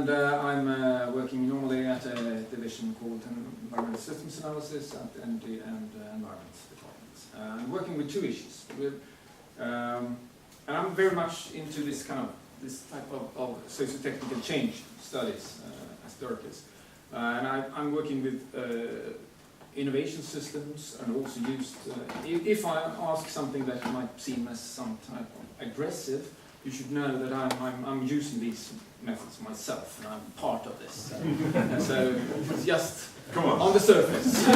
and I'm working normally at a division called Environmental Systems Analysis at Energy and Environment Departments. I'm working with two issues. And I'm very much into this type of socio-technical change studies, as Derk is. And I'm working with innovation systems, and also used, if I ask something that might seem as some type of aggressive, you should know that I'm using these methods myself, and I'm part of this. So it's just on the surface.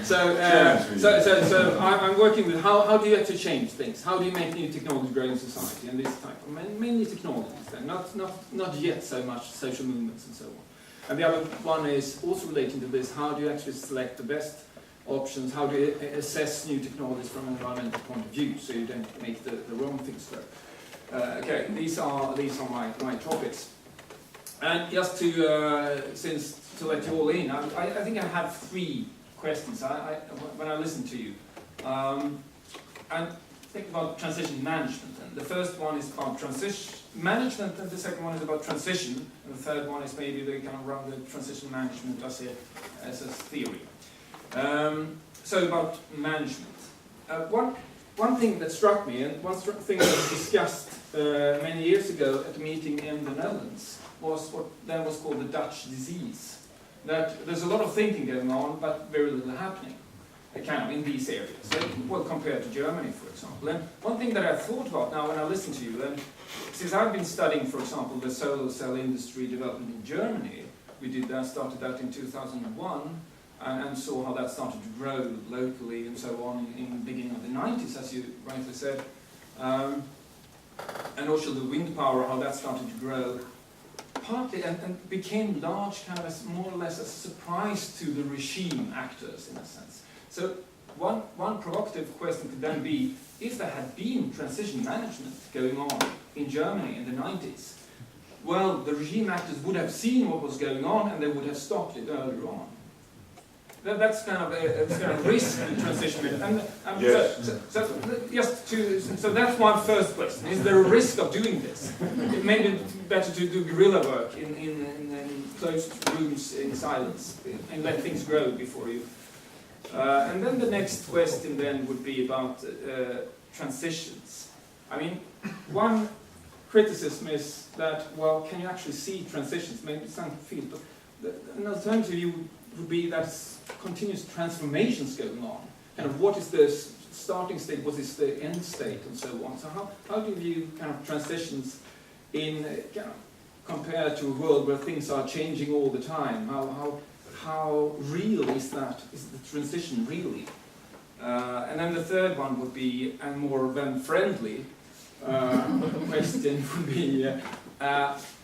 So I'm working with how do you actually change things? How do you make new technology grow in society? And this type of mainly technologies, then not yet so much social movements and so on. And the other one is also relating to this: how do you actually select the best options? How do you assess new technologies from an environmental point of view, so you don't make the wrong things grow? Okay, these are my topics. And just to let you all in, I think I have three questions. When I listen to you, and think about transition management. And the first one is about transition management, and the second one is about transition, and the third one is maybe they kind of run the transition management as a theory. So about management. One thing that struck me, and one thing that was discussed many years ago at a meeting in the Netherlands, was what then was called the Dutch disease. That there's a lot of thinking going on, but very little happening, kind of in these areas. So, well, compared to Germany, for example. And one thing that I thought about now when I listen to you, and since I've been studying, for example, the solar cell industry development in Germany, started that in 2001. And saw how that started to grow locally and so on in the beginning of the 90s, as you rightly said. And also the wind power, how that started to grow, partly and became large, kind of more or less a surprise to the regime actors, in a sense. So one provocative question could then be, if there had been transition management going on in Germany in the 90s, well, the regime actors would have seen what was going on and they would have stopped it earlier on. That's kind of a risk in transition. Yes. So that's one first question. Is there a risk of doing this? It may be better to do guerrilla work in closed rooms in silence and let things grow before you. And then the next question then would be about transitions. I mean, one criticism is that, well, can you actually see transitions? Maybe some field, but an alternative view would be that continuous transformations going on. Kind of what is the starting state, what is the end state, and so on. So how do you view kind of transitions in kind of compared to a world where things are changing all the time? How real is that? Is the transition really? And then the third one would be, and more than friendly question would be,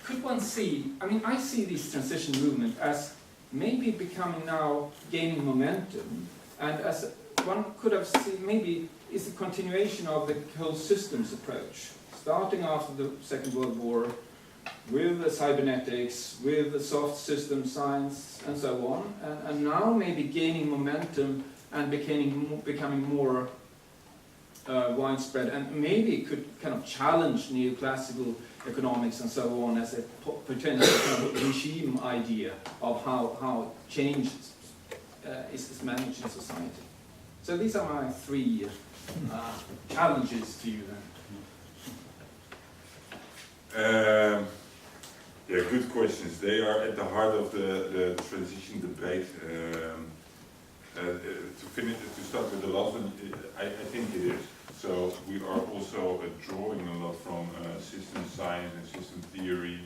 could one see? I mean, I see this transition movement as maybe becoming now gaining momentum, and as one could have seen, maybe is a continuation of the whole systems approach, starting after the Second World War, with the cybernetics, with the soft system science, and so on, and now maybe gaining momentum and becoming more widespread, and maybe could kind of challenge neoclassical economics and so on as a potential kind of regime idea of how change is managed in society. So these are my three challenges to you then. Yeah, good questions. They are at the heart of the transition debate. To start with the last one, I think it is. So we are also drawing a lot from system science and system theory,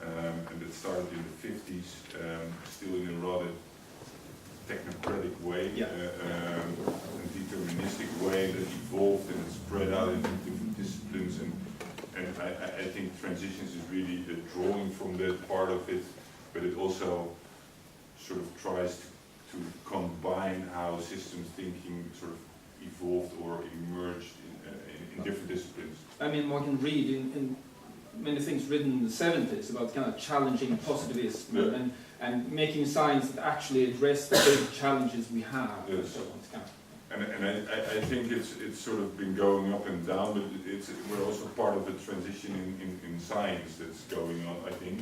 and it started in the 50s, still in a rather technocratic way, and deterministic way that evolved and it spread out into different disciplines. And I think transitions is really drawing from that part of it, but it also sort of tries to combine how systems thinking sort of evolved or emerged in different disciplines. I mean, one can read in many things written in the 70s about kind of challenging positivism and making science that actually address the big challenges we have. Yes. And so on. It's kind of, and I think it's sort of been going up and down, but we're also part of the transition in science that's going on, I think.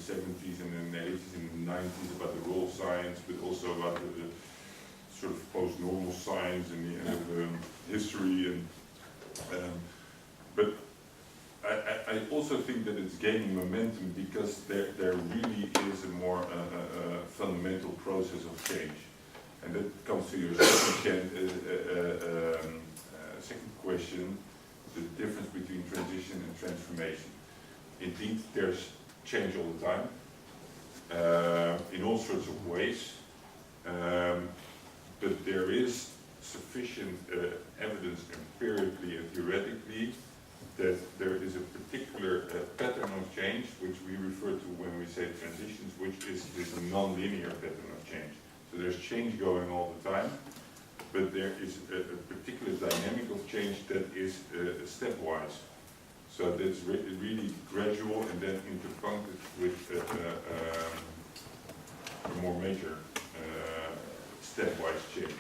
70s and in the 80s and the 90s about the role of science, but also about the sort of post-normal science and the end of history. But I also think that it's gaining momentum because there really is a more fundamental process of change. And that comes to your second question, the difference between transition and transformation. Indeed, there's change all the time, in all sorts of ways, but there is sufficient evidence empirically and theoretically that there is a particular pattern of change, which we refer to when we say transitions, which is this non-linear pattern of change. So there's change going all the time, but there is a particular dynamic of change that is stepwise. So that's really gradual and then interpuncted with a more major stepwise change.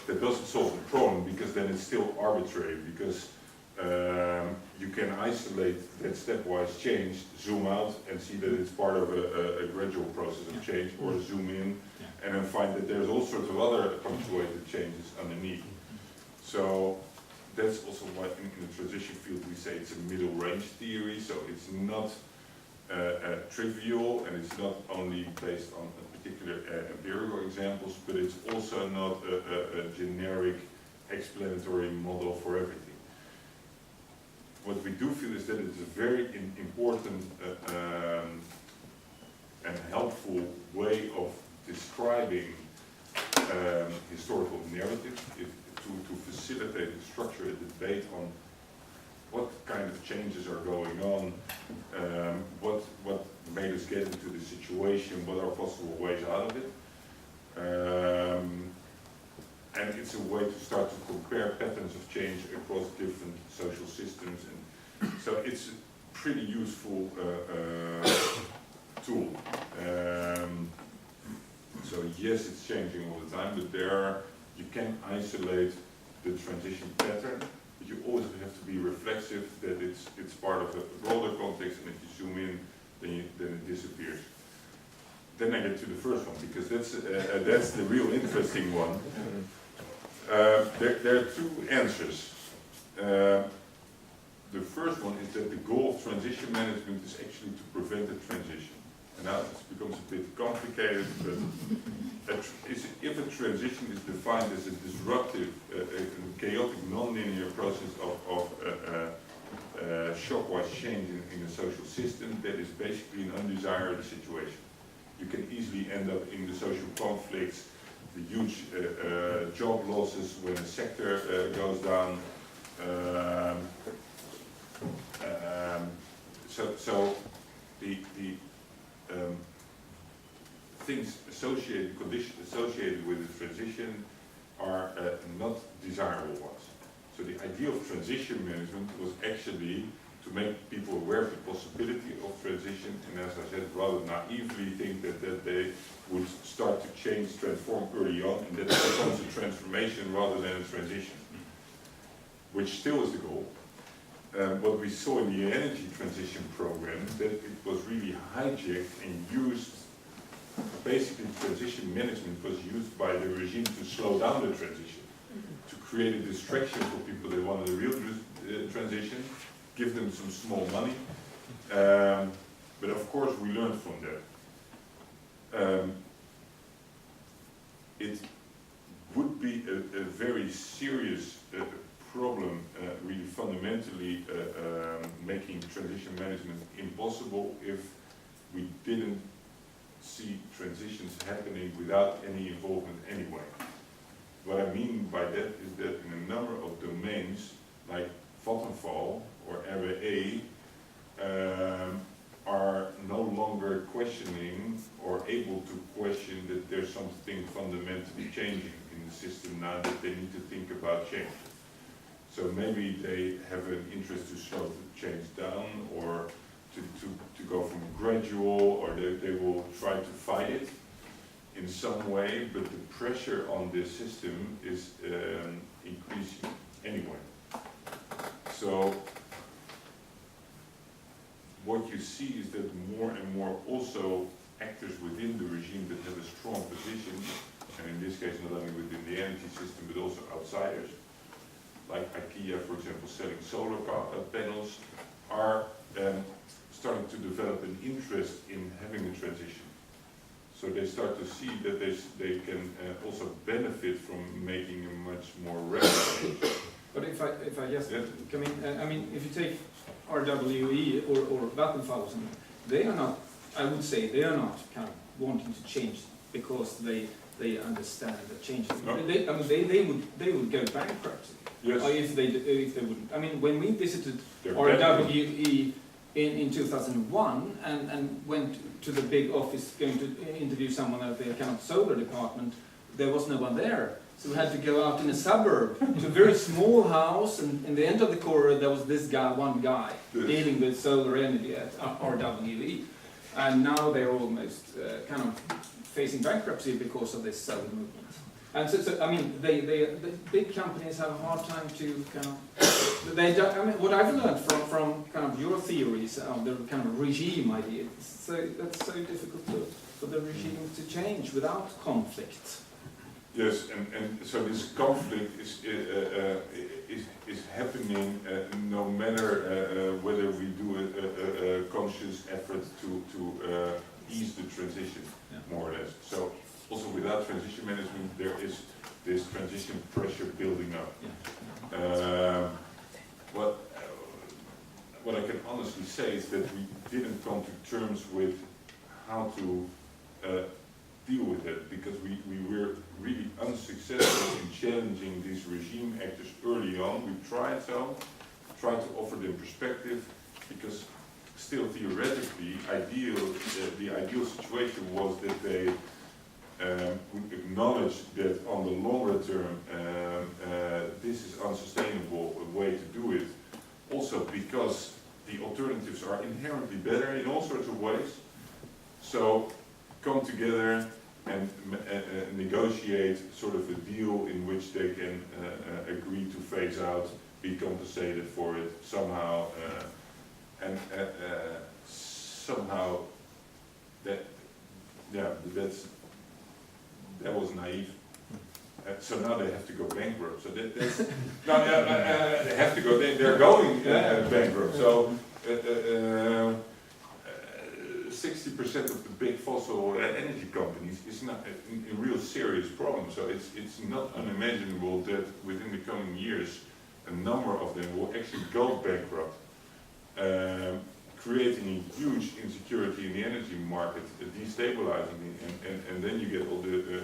That doesn't solve the problem because then it's still arbitrary, because you can isolate that stepwise change, zoom out and see that it's part of a gradual process of change, or zoom in and then find that there's all sorts of other punctuated changes underneath. So that's also why in the transition field we say it's a middle range theory, so it's not trivial and it's not only based on particular empirical examples, but it's also not a generic explanatory model for everything. What we do feel is that it's a very important and helpful way of describing historical narrative to facilitate and structure a debate on what kind of changes are going on, what made us get into the situation, what are possible ways out of it. And it's a way to start to compare patterns of change across different social systems. And so it's a pretty useful tool. So yes, it's changing all the time, but you can isolate the transition pattern, but you always have to be reflexive that it's part of a broader context, and if you zoom in, then it disappears. Then I get to the first one, because that's the real interesting one. There are two answers. The first one is that the goal of transition management is actually to prevent a transition. And now it becomes a bit complicated, but if a transition is defined as a disruptive, chaotic, non-linear process of shockwise change in a social system, that is basically an undesired situation. You can easily end up in the social conflicts, the huge job losses when a sector goes down. So the things associated, conditions associated with the transition are not desirable ones. So the idea of transition management was actually to make people aware of the possibility of transition, and as I said, rather naively think that they would start to change, transform early on, and that it becomes a transformation rather than a transition, which still is the goal. What we saw in the energy transition program, that it was really hijacked and used, basically transition management was used by the regime to slow down the transition, to create a distraction for people that wanted a real transition, give them some small money, but of course we learned from that. It would be a very serious problem, really fundamentally making transition management impossible if we didn't see transitions happening without any involvement anyway. What I mean by that is that in a number of domains, like Vattenfall or RWE, are no longer questioning or able to question that there's something fundamentally changing in the system now, that they need to think about change. So maybe they have an interest to slow the change down, or to go from gradual, or they will try to fight it in some way, but the pressure on the system is increasing anyway. So what you see is that more and more also actors within the regime that have a strong position, and in this case not only within the energy system but also outsiders, like IKEA, for example, selling solar panels, are starting to develop an interest in having a transition. So they start to see that they can also benefit from making a much more rapid. But if I just Yeah. come in, I mean, if you take RWE or Vattenfall, they are not. I would say they are not kind of wanting to change because they understand the change. No. They would go bankrupt. Yes. Or if they wouldn't. I mean, when we visited They're RWE in 2001 and went to the big office going to interview someone at the kind of solar department, there was no one there. So we had to go out in a suburb to a very small house, and in the end of the corridor there was this guy, one guy, dealing with solar energy at RWE. And now they're almost kind of facing bankruptcy because of this solar movement. And so I mean, the big companies have a hard time to kind of, they don't, I mean, what I've learned from kind of your theories of the kind of regime idea, that's so difficult for the regime to change without conflict. Yes, and so this conflict is happening no matter whether we do a conscious effort to ease the transition, more or less. So also without transition management, there is this transition pressure building up. Yeah. What I can honestly say is that we didn't come to terms with how to deal with it, because we were really unsuccessful in challenging these regime actors early on. We tried to offer them perspective, because still theoretically the ideal situation was that they would acknowledge that on the longer term this is unsustainable way to do it, also because the alternatives are inherently better in all sorts of ways. So come together and negotiate sort of a deal in which they can agree to phase out, be compensated for it somehow, and somehow that was naive. So now they have to go bankrupt. So that's they have to go. They're going bankrupt. So 60% of the big fossil energy companies is not a real serious problem. So it's not unimaginable that within the coming years, a number of them will actually go bankrupt, creating a huge insecurity in the energy market, destabilizing it, and then you get all the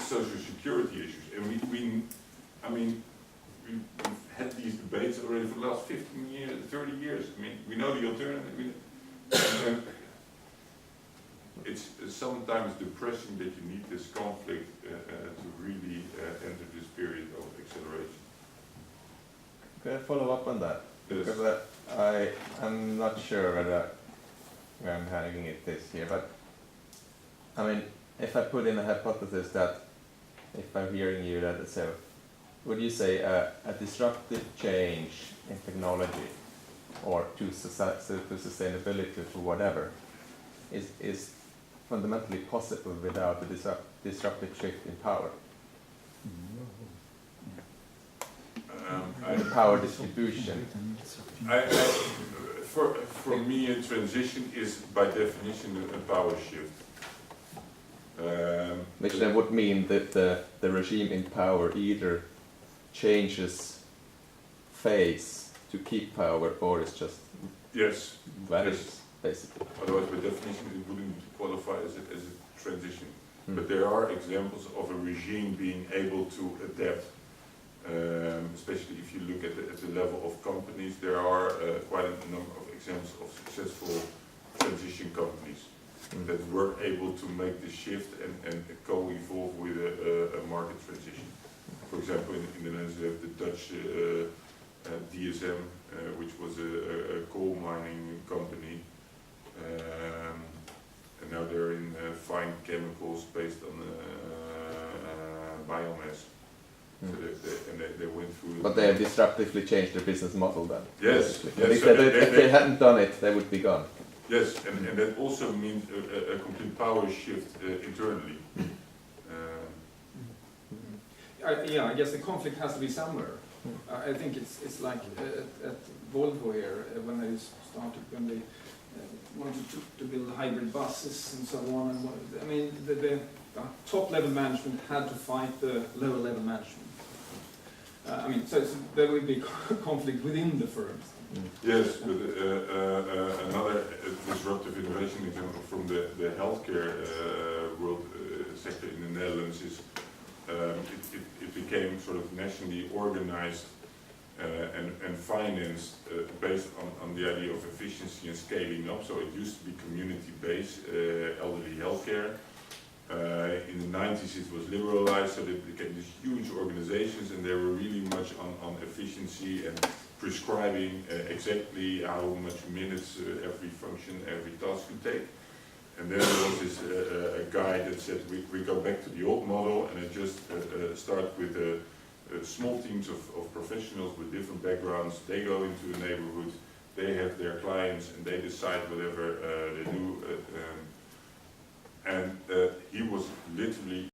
social security issues. And we've had these debates already for the last 15 years, 30 years. I mean, we know the alternative. And it's sometimes depressing that you need this conflict to really enter this period of acceleration. Could I follow up on that? Yes. Because I'm not sure whether I'm handling it this here, but I mean, if I put in a hypothesis that, if I'm hearing you, that so, would you say a disruptive change in technology or to sustainability, to whatever, is fundamentally possible without a disruptive shift in power? The power distribution. For me, a transition is by definition a power shift. Which then would mean that the regime in power either changes phase to keep power, or it's just vanishes, basically. Otherwise, by definition, it wouldn't qualify as a transition. But there are examples of a regime being able to adapt. Especially if you look at the level of companies, there are quite a number of examples of successful transition companies that were able to make the shift and co-evolve with a market transition. For example, in the Netherlands, we have the Dutch DSM, which was a coal mining company, and now they're in fine chemicals based on biomass. So they went through. But they have disruptively changed their business model then. Yes. basically. Yes. And if, So if they hadn't done it, they would be gone. Yes, and that also means a complete power shift internally. Yeah, I guess the conflict has to be somewhere. I think it's like at Volvo here, when they started, when they wanted to build hybrid buses and so on. And I mean, the top level management had to fight the lower level management. I mean, so there will be conflict within the firms. Yes, but another disruptive innovation example from the healthcare world sector in the Netherlands is it became sort of nationally organized and financed based on the idea of efficiency and scaling up. So it used to be community-based elderly healthcare. In the 90s it was liberalized, so they became these huge organizations, and they were really much on efficiency and prescribing exactly how much minutes every function, every task could take. And then there was this a guy that said we go back to the old model, and it just start with small teams of professionals with different backgrounds. They go into a neighborhood, they have their clients, and they decide whatever they do. And he was literally